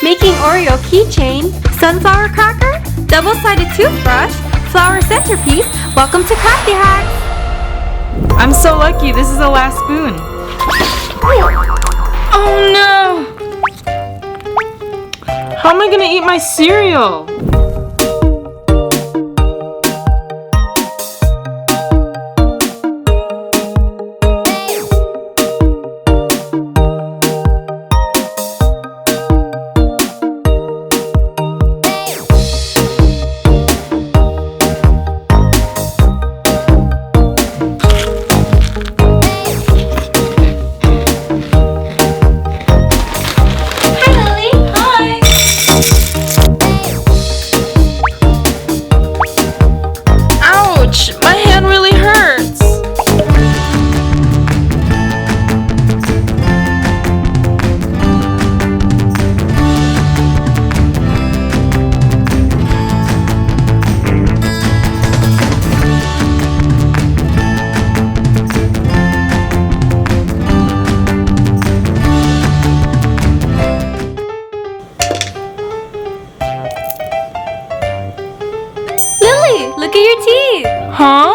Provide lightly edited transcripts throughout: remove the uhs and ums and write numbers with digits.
making Oreo keychain, sunflower cracker, double-sided toothbrush, flower centerpiece. Welcome to Crafty Hacks! I'm so lucky, this is the last spoon. Oh no! How am I gonna eat my cereal? My hand really hurts. Lily, look at your teeth. Huh?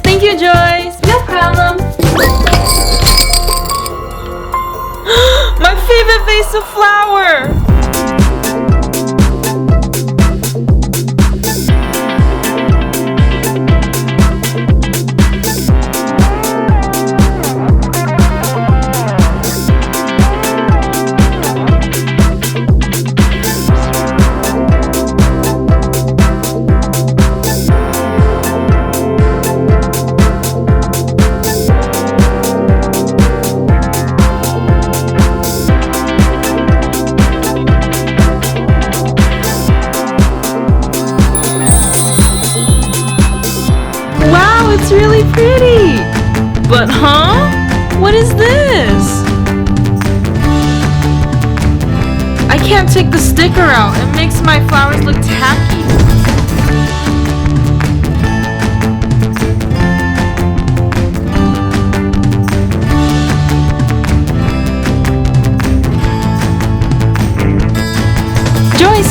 Thank you, Joyce. No problem. My favorite vase of flower! Wow, it's really pretty! But huh? What is this? I can't take the sticker out. It makes my flowers look tacky.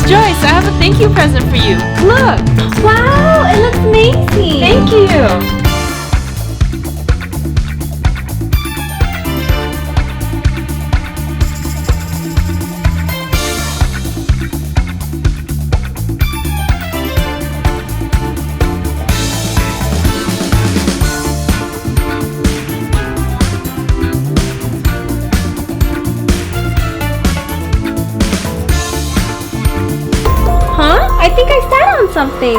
Joyce, I have a thank you present for you. Look! Wow, it looks amazing. Thank you! I think I sat on something.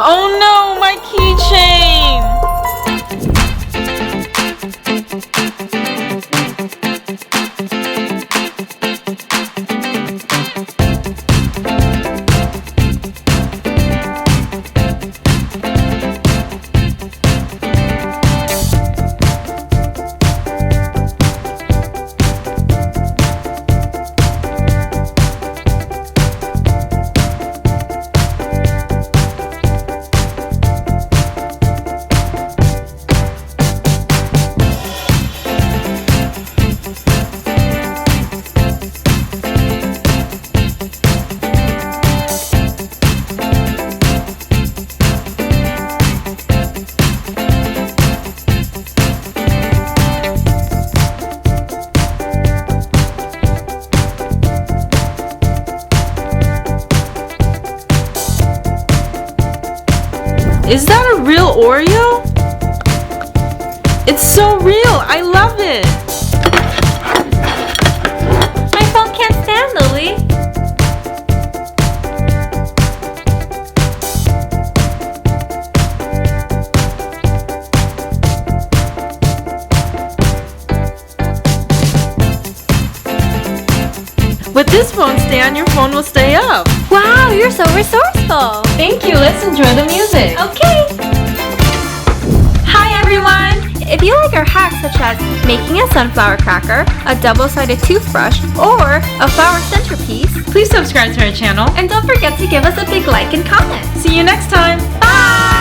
Oh no, my keychain! Is that a real Oreo? It's so real! I love it! My phone can't stand, Lily. With this phone stand, your phone will stay up. Wow, you're so resourceful. wonderful. Thank you. Let's enjoy the music. Okay. Hi everyone. If you like our hacks such as making a sunflower cracker, a double-sided toothbrush, or a flower centerpiece, Please subscribe to our channel. and don't forget to give us a big like and comment. See you next time. Bye!